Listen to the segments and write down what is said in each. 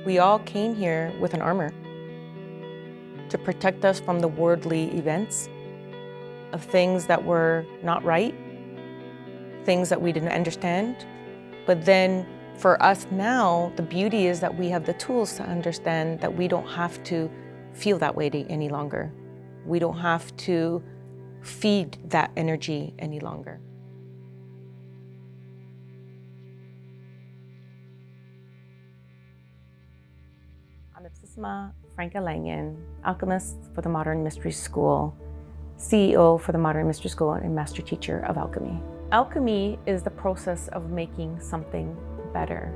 We all came here with an armor to protect us from the worldly events of things that were not right, things that we didn't understand. But then for us now, the beauty is that we have the tools to understand that we don't have to feel that way any longer. We don't have to feed that energy any longer. I'm Ipsissima Franca Lanyon, alchemist for the Modern Mystery School, CEO for the Modern Mystery School, and master teacher of alchemy. Alchemy is the process of making something better.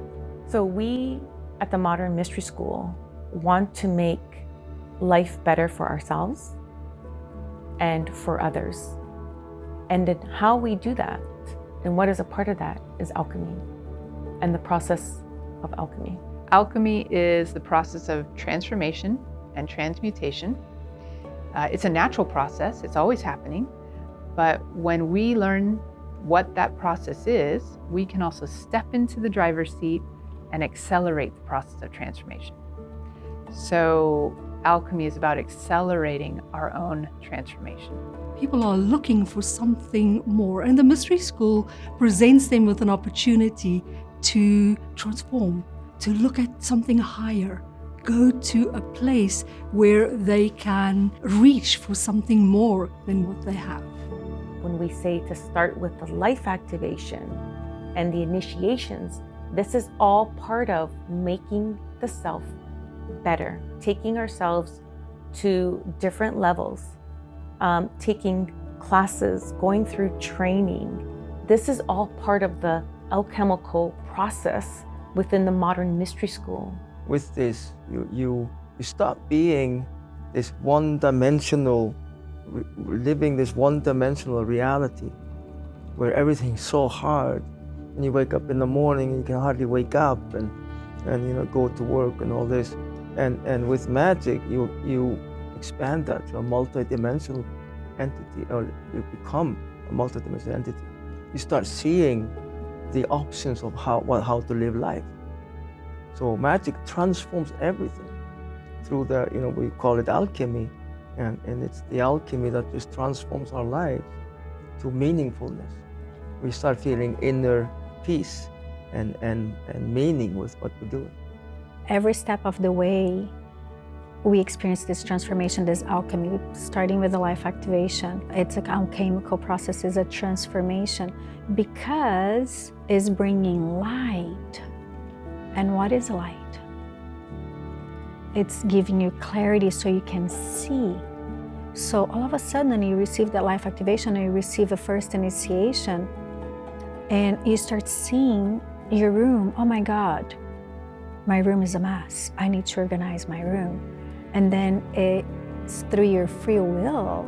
So we at the Modern Mystery School want to make life better for ourselves and for others. And then how we do that and what is a part of that is alchemy and the process of alchemy. Alchemy is the process of transformation and transmutation. It's a natural process, it's always happening, but when we learn what that process is, we can also step into the driver's seat and accelerate the process of transformation. So alchemy is about accelerating our own transformation. People are looking for something more, and the Mystery School presents them with an opportunity to transform, to look at something higher, go to a place where they can reach for something more than what they have. When we say to start with the life activation and the initiations, this is all part of making the self better, taking ourselves to different levels, taking classes, going through training. This is all part of the alchemical process within the Modern Mystery School. With this, you stop being this one-dimensional, living this one-dimensional reality where everything's so hard, and you wake up in the morning and you can hardly wake up and go to work and all this. And with magic, you expand that to a multi-dimensional entity, or you become a multi-dimensional entity. You start seeing the options of how to live life. So magic transforms everything through we call it alchemy, and it's the alchemy that just transforms our lives to meaningfulness. We start feeling inner peace and meaning with what we're doing. Every step of the way, we experience this transformation, this alchemy, starting with the life activation. It's an alchemical process, it's a transformation because it's bringing light. And what is light? It's giving you clarity so you can see. So all of a sudden you receive that life activation and you receive a first initiation and you start seeing your room. Oh my God, my room is a mess. I need to organize my room. And then it's through your free will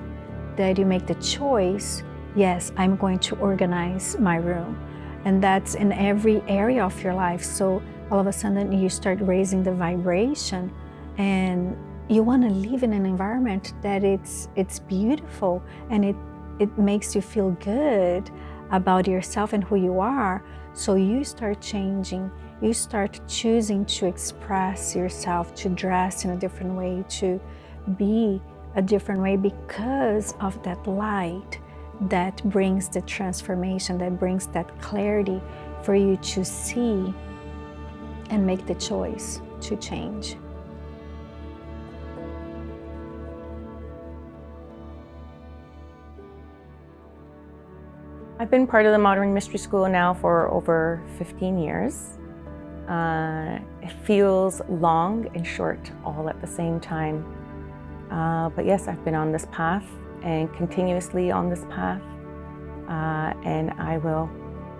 that you make the choice, yes, I'm going to organize my room. And that's in every area of your life. So all of a sudden you start raising the vibration and you want to live in an environment that it's beautiful and it makes you feel good about yourself and who you are. So you start changing. You start choosing to express yourself, to dress in a different way, to be a different way because of that light that brings the transformation, that brings that clarity for you to see and make the choice to change. I've been part of the Modern Mystery School now for over 15 years. It feels long and short all at the same time. But yes, I've been on this path and continuously on this path. And I will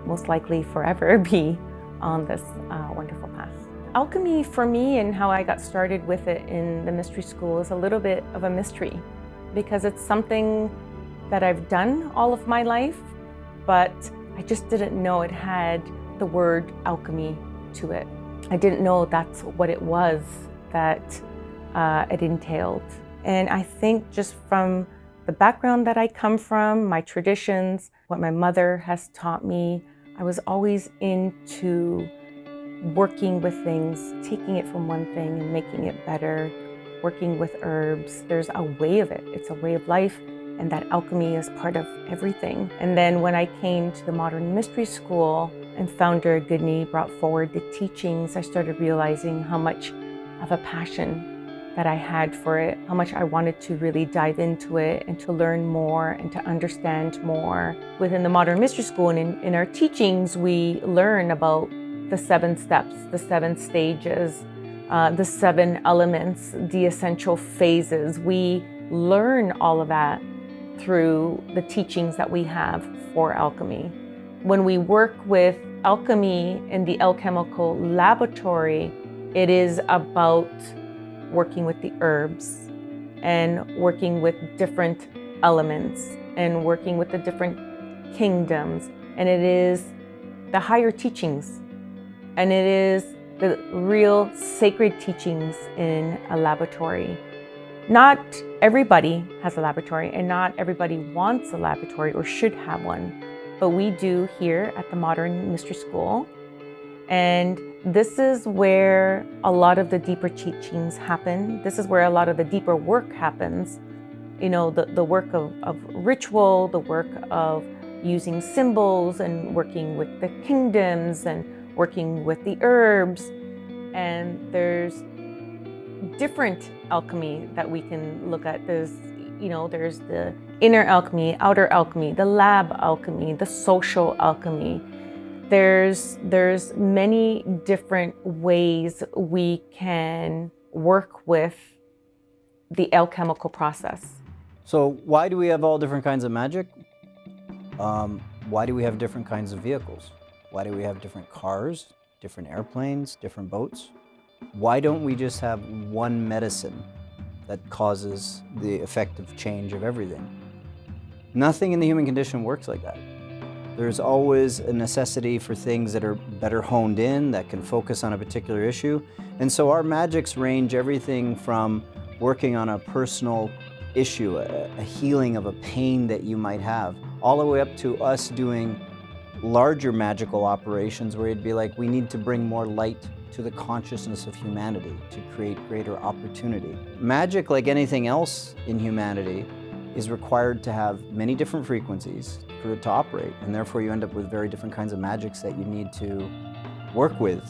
most likely forever be on this wonderful path. Alchemy for me and how I got started with it in the Mystery School is a little bit of a mystery because it's something that I've done all of my life, but I just didn't know it had the word alchemy to it. I didn't know that's what it was that it entailed. And I think just from the background that I come from, my traditions, what my mother has taught me, I was always into working with things, taking it from one thing and making it better, working with herbs. There's a way of it. It's a way of life, and that alchemy is part of everything. And then when I came to the Modern Mystery School and Founder Goodney brought forward the teachings, I started realizing how much of a passion that I had for it, how much I wanted to really dive into it and to learn more and to understand more. Within the Modern Mystery School and in our teachings, we learn about the 7 steps, the 7 stages, the 7 elements, the essential phases. We learn all of that through the teachings that we have for alchemy. When we work with alchemy in the alchemical laboratory, it is about working with the herbs and working with different elements and working with the different kingdoms. And it is the higher teachings, and it is the real sacred teachings in a laboratory. Not everybody has a laboratory, and not everybody wants a laboratory or should have one, but we do here at the Modern Mystery School. And this is where a lot of the deeper teachings happen. This is where a lot of the deeper work happens. You know, the work of ritual, the work of using symbols and working with the kingdoms and working with the herbs. And there's different alchemy that we can look at. There's the inner alchemy, outer alchemy, the lab alchemy, the social alchemy. There's many different ways we can work with the alchemical process. So why do we have all different kinds of magic? Why do we have different kinds of vehicles? Why do we have different cars, different airplanes, different boats? Why don't we just have one medicine that causes the effective change of everything? Nothing in the human condition works like that. There's always a necessity for things that are better honed in, that can focus on a particular issue. And so our magics range everything from working on a personal issue, a healing of a pain that you might have, all the way up to us doing larger magical operations where it'd be like, we need to bring more light to the consciousness of humanity to create greater opportunity. Magic, like anything else in humanity, is required to have many different frequencies for it to operate, and therefore you end up with very different kinds of magics that you need to work with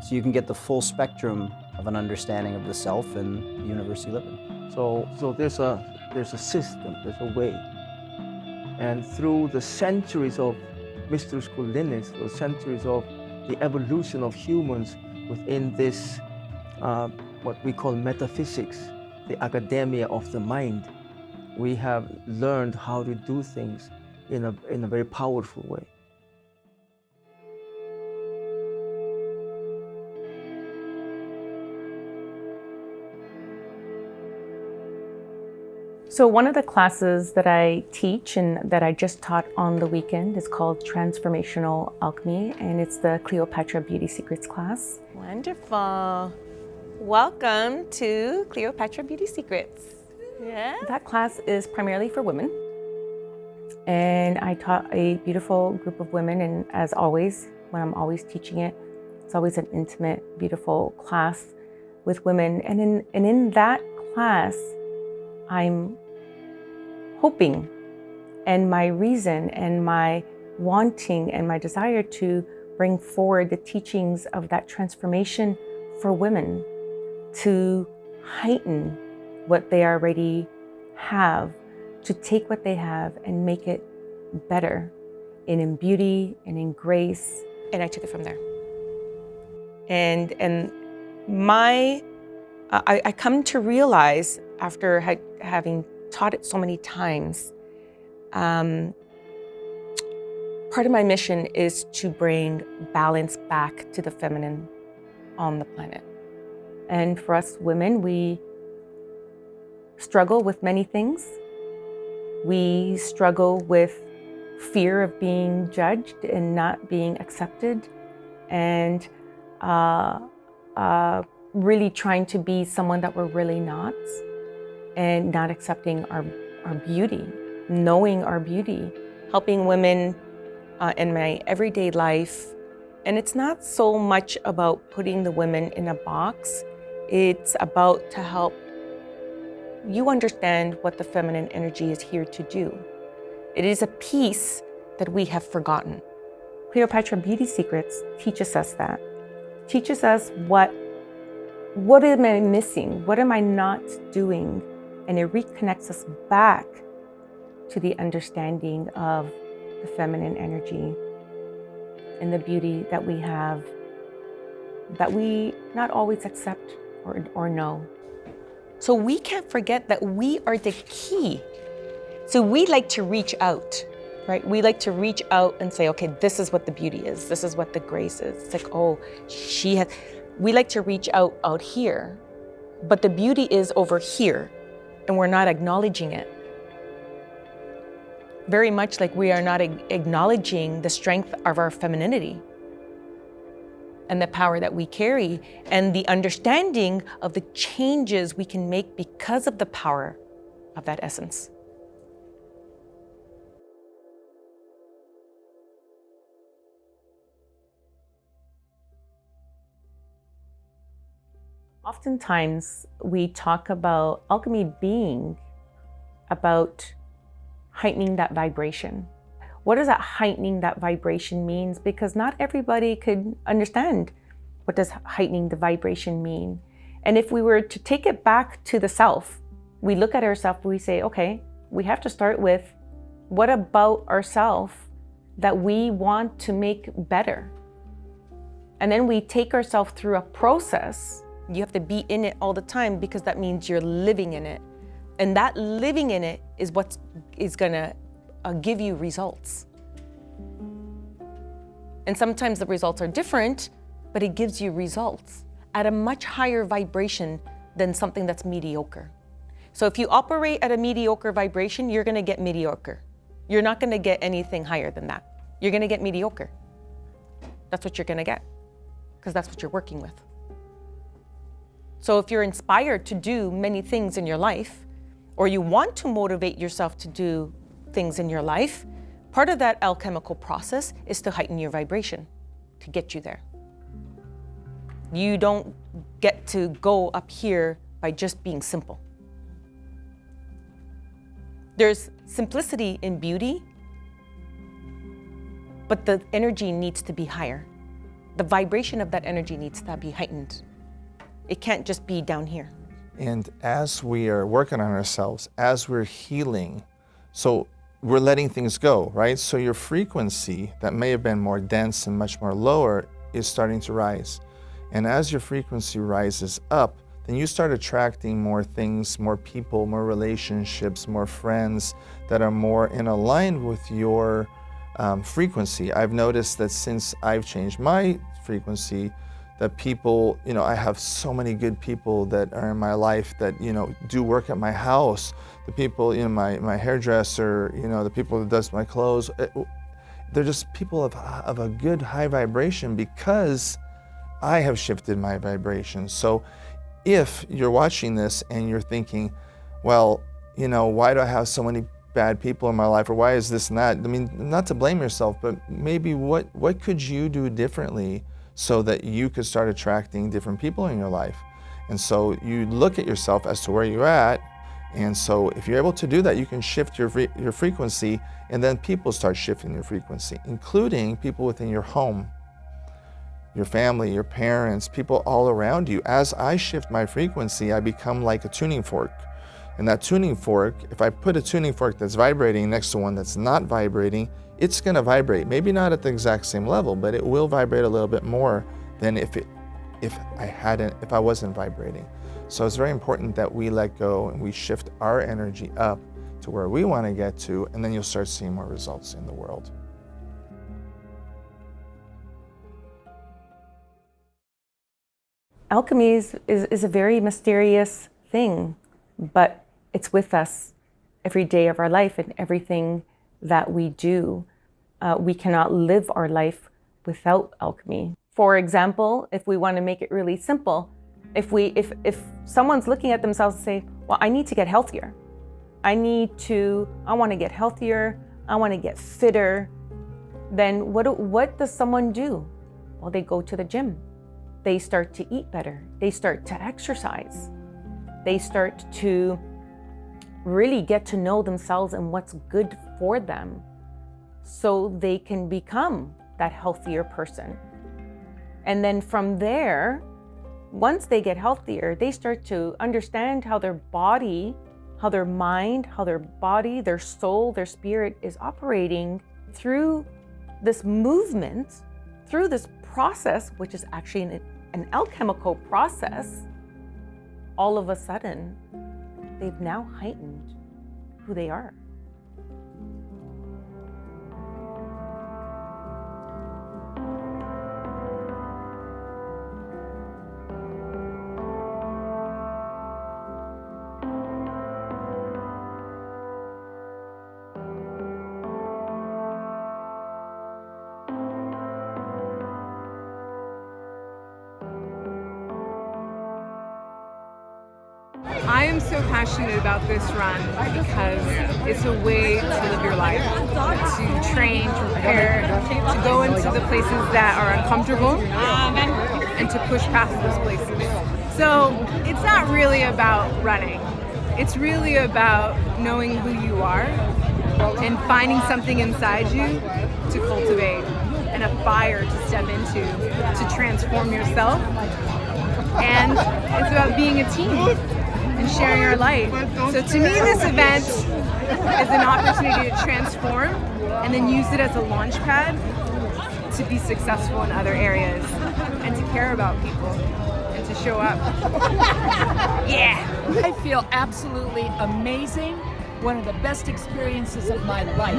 so you can get the full spectrum of an understanding of the self and the universe you live in. So there's a system, there's a way. And through the centuries of mystery school lineage, the centuries of the evolution of humans within this, what we call metaphysics, the academia of the mind, we have learned how to do things in a very powerful way. So one of the classes that I teach and that I just taught on the weekend is called Transformational Alchemy, and it's the Cleopatra Beauty Secrets class. Wonderful. Welcome to Cleopatra Beauty Secrets. Yeah. That class is primarily for women. And I taught a beautiful group of women, and as always, when I'm always teaching it, it's always an intimate, beautiful class with women. And in that class, I'm hoping, and my reason and my wanting and my desire to bring forward the teachings of that transformation for women, to heighten what they already have, to take what they have and make it better in beauty and in grace. And I took it from there. And I come to realize, after having taught it so many times, part of my mission is to bring balance back to the feminine on the planet. And for us women, we struggle with many things. We struggle with fear of being judged and not being accepted, and really trying to be someone that we're really not, and not accepting our beauty, knowing our beauty, helping women in my everyday life And it's not so much about putting the women in a box. It's about to help you understand what the feminine energy is here to do. It is a piece that we have forgotten. Cleopatra Beauty Secrets teaches us that. Teaches us what am I missing? What am I not doing? And it reconnects us back to the understanding of the feminine energy and the beauty that we have, that we not always accept or know. So we can't forget that we are the key. So we like to reach out, right? We like to reach out and say, okay, this is what the beauty is. This is what the grace is. It's like, oh, we like to reach out here, but the beauty is over here and we're not acknowledging it. Very much like we are not acknowledging the strength of our femininity and the power that we carry and the understanding of the changes we can make because of the power of that essence. Oftentimes, we talk about alchemy being about heightening that vibration. What does that heightening that vibration means? Because not everybody could understand what does heightening the vibration mean. And if we were to take it back to the self, we look at ourselves, we say, okay, we have to start with what about ourselves that we want to make better? And then we take ourselves through a process. You have to be in it all the time because that means you're living in it. And that living in it is what is gonna give you results. And sometimes the results are different, but it gives you results at a much higher vibration than something that's mediocre. So if you operate at a mediocre vibration, you're gonna get mediocre. You're not gonna get anything higher than that. You're gonna get mediocre. That's what you're gonna get, because that's what you're working with. So if you're inspired to do many things in your life, or you want to motivate yourself to do things in your life, part of that alchemical process is to heighten your vibration, to get you there. You don't get to go up here by just being simple. There's simplicity in beauty, but the energy needs to be higher. The vibration of that energy needs to be heightened. It can't just be down here. And as we are working on ourselves, as we're healing, so we're letting things go, right? So your frequency that may have been more dense and much more lower is starting to rise. And as your frequency rises up, then you start attracting more things, more people, more relationships, more friends that are more in aligned with your frequency. I've noticed that since I've changed my frequency, that people, I have so many good people that are in my life that, do work at my house. The people, my hairdresser, the people that does my clothes. They're just people of a good high vibration because I have shifted my vibration. So if you're watching this and you're thinking, well, why do I have so many bad people in my life, or why is this and that? I mean, not to blame yourself, but maybe what could you do differently so that you could start attracting different people in your life? And so you look at yourself as to where you're at, and so if you're able to do that, you can shift your frequency, and then people start shifting your frequency, including people within your home, your family, your parents, people all around you. As I shift my frequency, I become like a tuning fork. And that tuning fork, if I put a tuning fork that's vibrating next to one that's not vibrating, it's going to vibrate. Maybe not at the exact same level, but it will vibrate a little bit more than if I wasn't vibrating. So it's very important that we let go and we shift our energy up to where we want to get to, and then you'll start seeing more results in the world. Alchemy is a very mysterious thing, but it's with us every day of our life and everything that we do. We cannot live our life without alchemy. For example, if we want to make it really simple, if someone's looking at themselves and say, well, I need to get healthier. I want to get healthier. I want to get fitter. Then what does someone do? Well, they go to the gym. They start to eat better. They start to exercise. They start to really get to know themselves and what's good for them so they can become that healthier person. And then from there, once they get healthier, they start to understand how their body, how their mind, how their body, their soul, their spirit is operating through this movement, through this process, which is actually an alchemical process. All of a sudden, they've now heightened who they are. I am so passionate about this run because it's a way to live your life, to train, to prepare, to go into the places that are uncomfortable and to push past those places. So it's not really about running. It's really about knowing who you are and finding something inside you to cultivate and a fire to step into to transform yourself. And it's about being a team and sharing our light. So to me, this event is an opportunity to transform and then use it as a launch pad to be successful in other areas and to care about people and to show up. Yeah! I feel absolutely amazing. One of the best experiences of my life.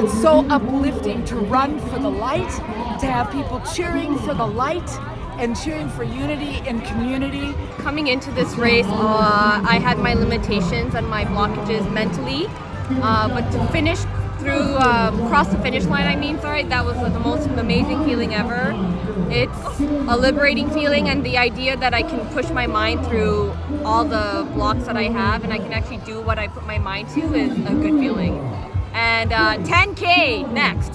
It's so uplifting to run for the light, to have people cheering for the light, and cheering for unity and community. Coming into this race, I had my limitations and my blockages mentally, but to finish through, cross the finish line, that was the most amazing feeling ever. It's a liberating feeling, and the idea that I can push my mind through all the blocks that I have and I can actually do what I put my mind to is a good feeling. And 10K next.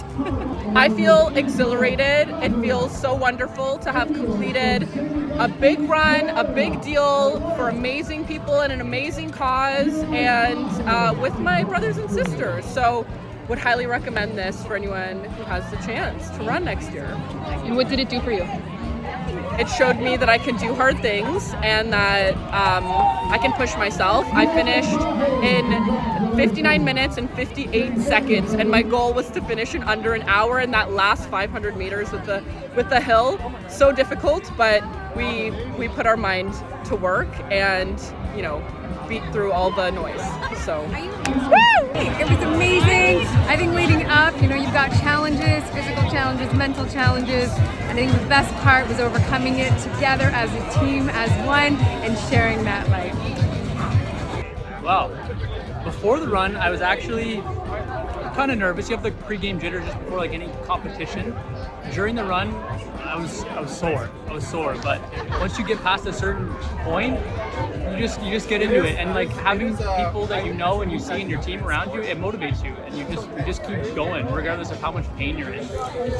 I feel exhilarated. It feels so wonderful to have completed a big run, a big deal for amazing people and an amazing cause, and with my brothers and sisters. So would highly recommend this for anyone who has the chance to run next year. And what did it do for you? It showed me that I can do hard things and that I can push myself. I finished in 59 minutes and 58 seconds, and my goal was to finish in under an hour in that last 500 meters with the hill. So difficult, but we put our mind to work and, you know, beat through all the noise. So It was amazing. I think leading up, you've got challenges, physical challenges, mental challenges, and I think the best part was overcoming it together as a team, as one, and sharing that light. Wow. Before the run, I was actually kind of nervous. You have the pre-game jitters just before any competition. During the run, I was sore. But once you get past a certain point, you just get into it, and having people that you know and you see in your team around you, it motivates you, and you just keep going regardless of how much pain you're in.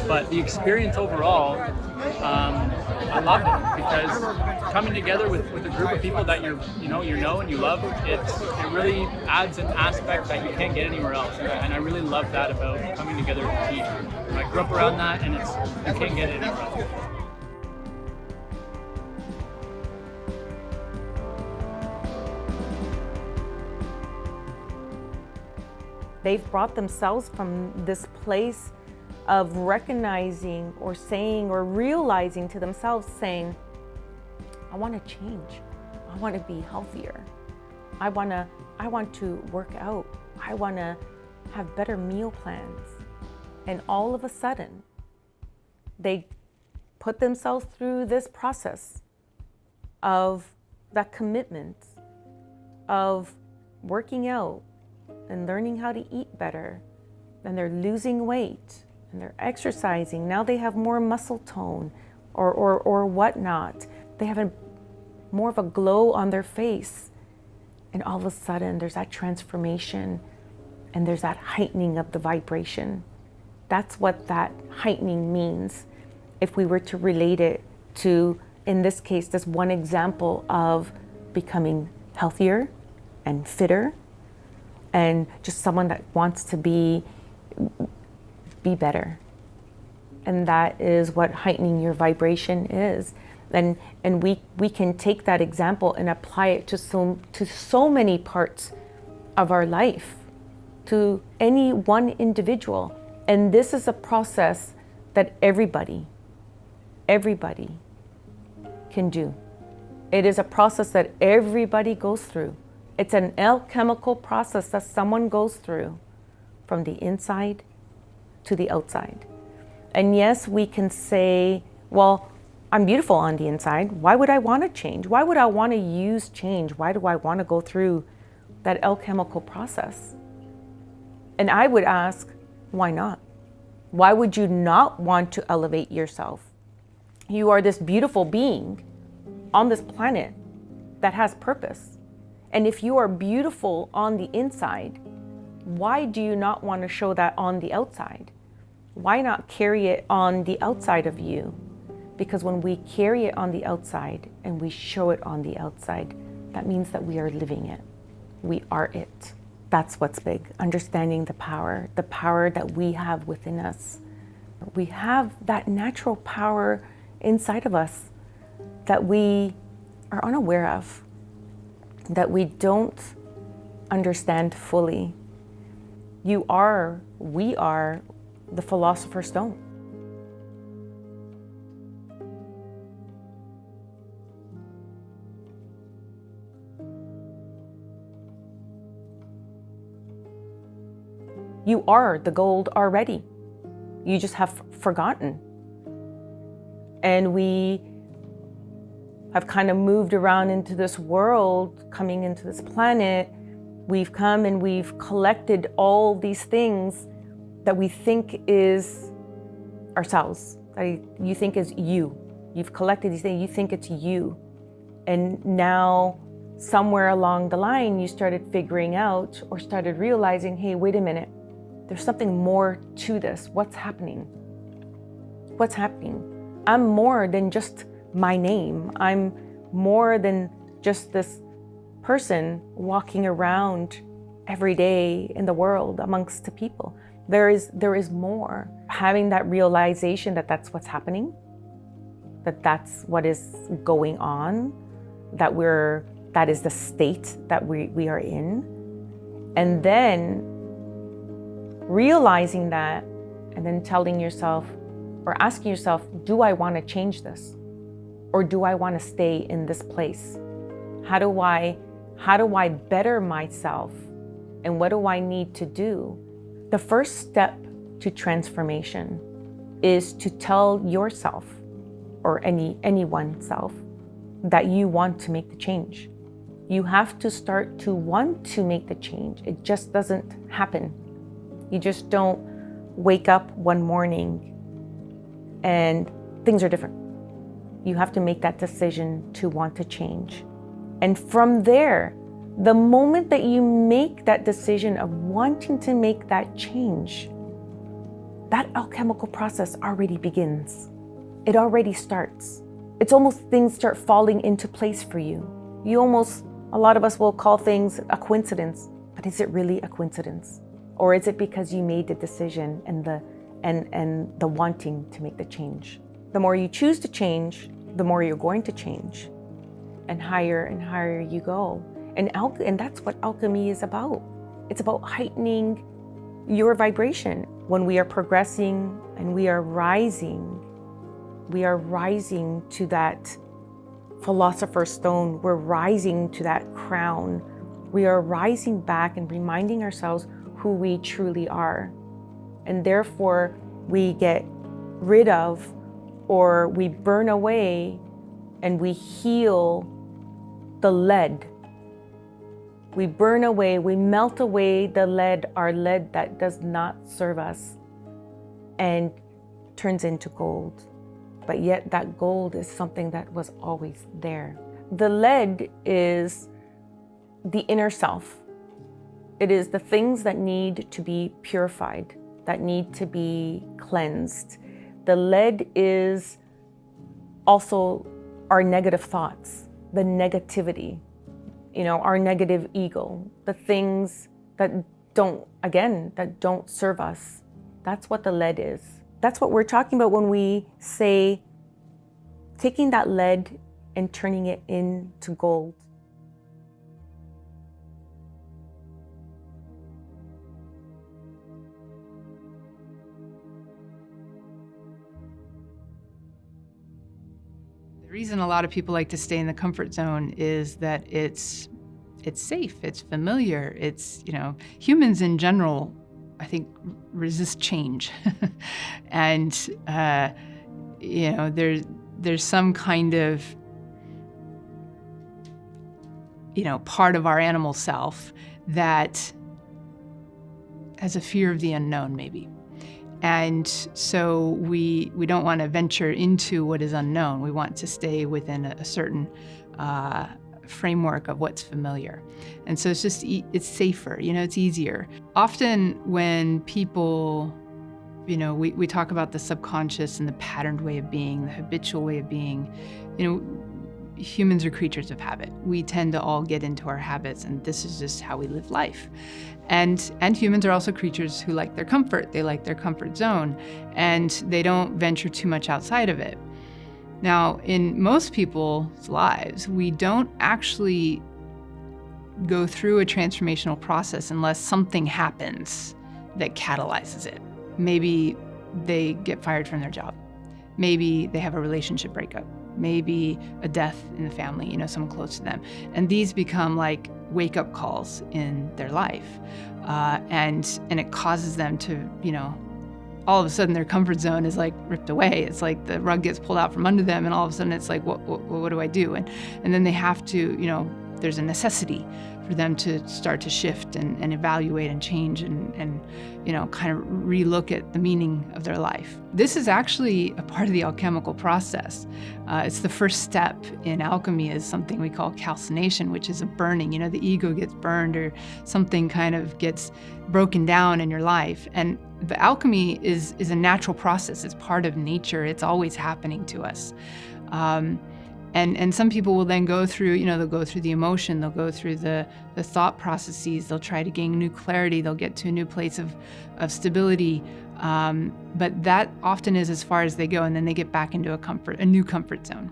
But the experience overall, I loved it because coming together with a group of people that you know and you love, it really adds an aspect that you can't get anywhere else, and I really love that about coming together as a team. I grew up around that, and you can't get it anywhere else. They've brought themselves from this place of recognizing or saying or realizing to themselves, saying, I want to change. I want to be healthier. I want to work out. I want to have better meal plans. And all of a sudden, they put themselves through this process of that commitment of working out and learning how to eat better, and they're losing weight and they're exercising. Now they have more muscle tone or whatnot. They have more of a glow on their face. And all of a sudden there's that transformation and there's that heightening of the vibration. That's what that heightening means. if we were to relate it to, in this case, this one example of becoming healthier and fitter, and just someone that wants to be better. And that is what heightening your vibration is. And we can take that example and apply it to so many parts of our life, to any one individual. And this is a process that everybody can do. It is a process that everybody goes through. It's an alchemical process that someone goes through from the inside to the outside. And yes, we can say, well, I'm beautiful on the inside. Why would I want to change? Why would I want to use change? Why do I want to go through that alchemical process? And I would ask, why not? Why would you not want to elevate yourself? You are this beautiful being on this planet that has purpose. And if you are beautiful on the inside, why do you not want to show that on the outside? Why not carry it on the outside of you? Because when we carry it on the outside and we show it on the outside, that means that we are living it. We are it. That's what's big. Understanding the power that we have within us. We have that natural power inside of us that we are unaware of, that we don't understand fully. We are the philosopher's stone. You are the gold already. You just have forgotten. And we have kind of moved around into this world, coming into this planet. We've come and we've collected all these things that we think is ourselves, that you think is you. You've collected these things, you think it's you. And now, somewhere along the line, you started figuring out or started realizing, hey, wait a minute, there's something more to this. What's happening? What's happening? I'm more than just my name. I'm more than just this person walking around every day in the world amongst the people. There is more. Having that realization that that's what's happening, that that's what is going on, that is the state that we are in. And then realizing that, and then telling yourself or asking yourself, do I want to change this? Or do I want to stay in this place? How do I better myself? And what do I need to do? The first step to transformation is to tell yourself or anyone self that you want to make the change. You have to start to want to make the change. It just doesn't happen. You just don't wake up one morning and things are different. You have to make that decision to want to change. And from there, the moment that you make that decision of wanting to make that change, that alchemical process already begins. It already starts. It's almost things start falling into place for you. A lot of us will call things a coincidence, but is it really a coincidence? Or is it because you made the decision and the wanting to make the change? The more you choose to change, the more you're going to change. And higher you go. And that's what alchemy is about. It's about heightening your vibration. When we are progressing and we are rising to that philosopher's stone. We're rising to that crown. We are rising back and reminding ourselves who we truly are. And therefore, we get rid of or we burn away and we heal the lead. We burn away, we melt away the lead, our lead that does not serve us, and turns into gold. But yet that gold is something that was always there. The lead is the inner self. It is the things that need to be purified, that need to be cleansed, The lead is also our negative thoughts, the negativity, our negative ego, the things that don't serve us. That's what the lead is. That's what we're talking about when we say taking that lead and turning it into gold. The reason a lot of people like to stay in the comfort zone is that it's safe, it's familiar, humans in general, I think, resist change. And, there's some kind of, part of our animal self that has a fear of the unknown, maybe. And so we don't want to venture into what is unknown. We want to stay within a certain framework of what's familiar. And so it's safer, it's easier. Often when people, we talk about the subconscious and the patterned way of being, the habitual way of being, humans are creatures of habit. We tend to all get into our habits, and this is just how we live life. And humans are also creatures who like their comfort. They like their comfort zone, and they don't venture too much outside of it. Now, in most people's lives, we don't actually go through a transformational process unless something happens that catalyzes it. Maybe they get fired from their job. Maybe they have a relationship breakup. Maybe a death in the family, someone close to them. And these become like wake-up calls in their life. And it causes them to, all of a sudden their comfort zone is like ripped away. It's like the rug gets pulled out from under them, and all of a sudden it's like, what do I do? And then they have to, there's a necessity for them to start to shift and evaluate and change and kind of relook at the meaning of their life. This is actually a part of the alchemical process. It's the first step in alchemy, is something we call calcination, which is a burning. The ego gets burned, or something kind of gets broken down in your life. And the alchemy is a natural process. It's part of nature. It's always happening to us. And some people will then go through, they'll go through the emotion, they'll go through the thought processes, they'll try to gain new clarity, they'll get to a new place of stability. But that often is as far as they go, and then they get back into a new comfort zone.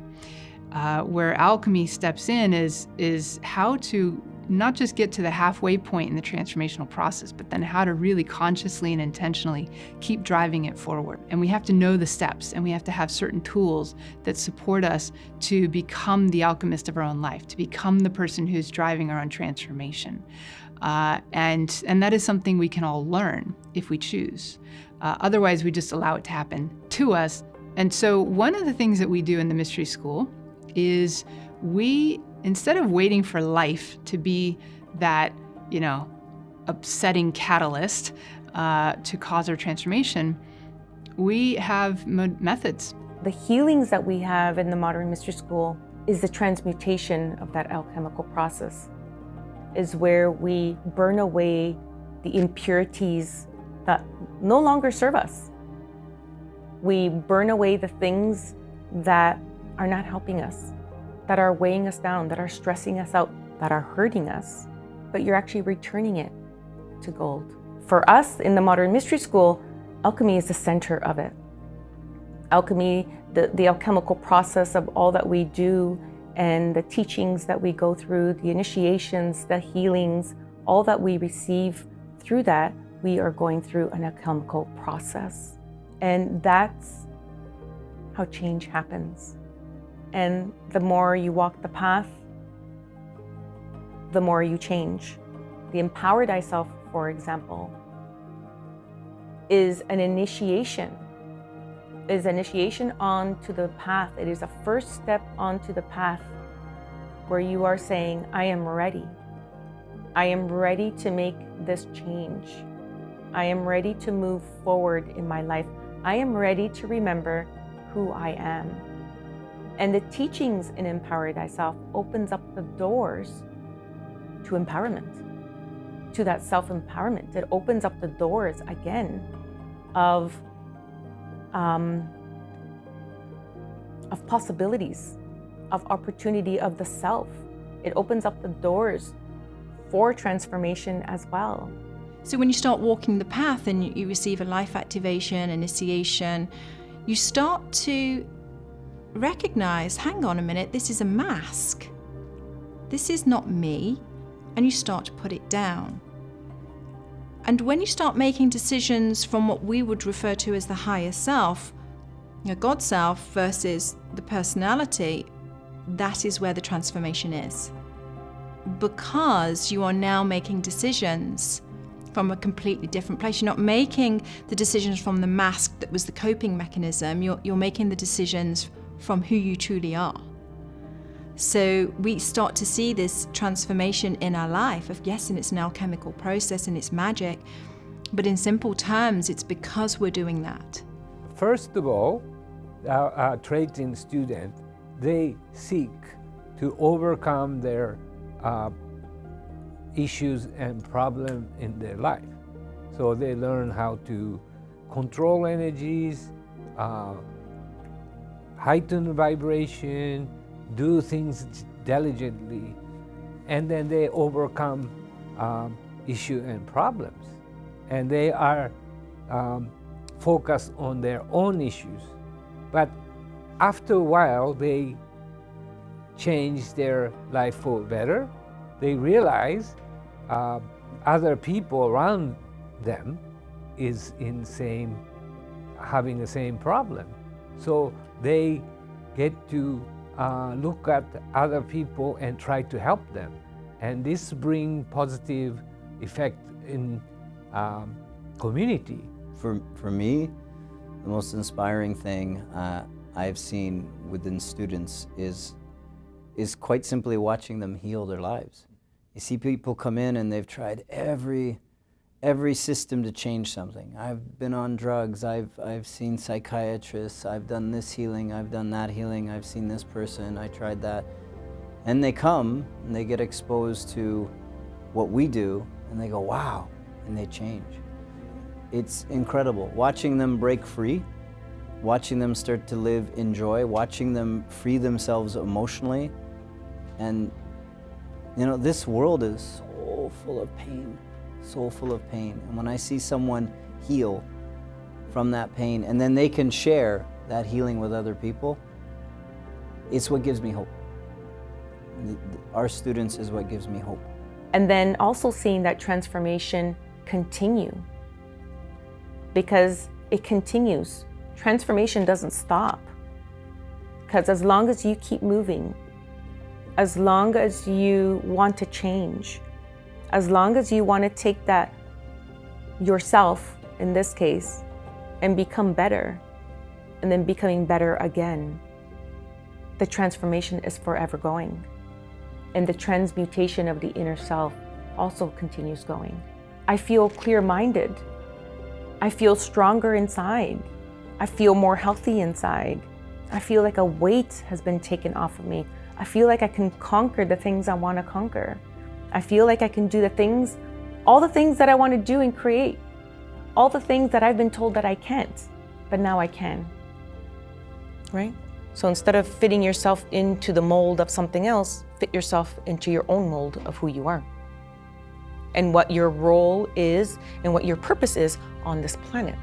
Where alchemy steps in is how to not just get to the halfway point in the transformational process, but then how to really consciously and intentionally keep driving it forward. And we have to know the steps, and we have to have certain tools that support us to become the alchemist of our own life, to become the person who's driving our own transformation. And that is something we can all learn if we choose. Otherwise, we just allow it to happen to us. And so one of the things that we do in the Mystery School is instead of waiting for life to be that, upsetting catalyst to cause our transformation, we have methods. The healings that we have in the Modern Mystery School is the transmutation of that alchemical process, is where we burn away the impurities that no longer serve us. We burn away the things that are not helping us, that are weighing us down, that are stressing us out, that are hurting us, but you're actually returning it to gold. For us in the Modern Mystery School, alchemy is the center of it. Alchemy, the alchemical process of all that we do, and the teachings that we go through, the initiations, the healings, all that we receive through that, we are going through an alchemical process. And that's how change happens. And the more you walk the path, the more you change. The Empower Thyself, for example, is an initiation. Is initiation onto the path. It is a first step onto the path where you are saying, I am ready. I am ready to make this change. I am ready to move forward in my life. I am ready to remember who I am. And the teachings in Empower Thyself opens up the doors to empowerment, to that self-empowerment. It opens up the doors again of of possibilities, of opportunity of the self. It opens up the doors for transformation as well. So when you start walking the path and you receive a life activation, initiation, you start to recognize, hang on a minute, this is a mask. This is not me. And you start to put it down. And when you start making decisions from what we would refer to as the higher self, God self versus the personality, that is where the transformation is. Because you are now making decisions from a completely different place. You're not making the decisions from the mask that was the coping mechanism. You're making the decisions from who you truly are. So we start to see this transformation in our life of, yes, and it's an alchemical process and it's magic, but in simple terms, it's because we're doing that. First of all, our training students, they seek to overcome their issues and problems in their life. So they learn how to control energies, heighten vibration, do things diligently, and then they overcome issues and problems. And they are focused on their own issues. But after a while, they change their life for better. They realize other people around them is having the same problem. So they get to look at other people and try to help them. And this brings positive effect in community. For me, the most inspiring thing I've seen within students is quite simply watching them heal their lives. You see people come in and they've tried every system to change something. I've been on drugs, I've seen psychiatrists, I've done this healing, I've done that healing, I've seen this person, I tried that. And they come and they get exposed to what we do and they go, wow, and they change. It's incredible. Watching them break free, watching them start to live in joy, watching them free themselves emotionally. And you know, this world is so full of pain. So full of pain. And when I see someone heal from that pain and then they can share that healing with other people, it's what gives me hope. Our students is what gives me hope. And then also seeing that transformation continue, because it continues. Transformation doesn't stop, because as long as you keep moving, as long as you want to change, as long as you want to take that yourself, in this case, and become better, and then becoming better again, the transformation is forever going. And the transmutation of the inner self also continues going. I feel clear-minded. I feel stronger inside. I feel more healthy inside. I feel like a weight has been taken off of me. I feel like I can conquer the things I want to conquer. I feel like I can do all the things that I want to do and create, all the things that I've been told that I can't, but now I can, right? So instead of fitting yourself into the mold of something else, fit yourself into your own mold of who you are and what your role is and what your purpose is on this planet.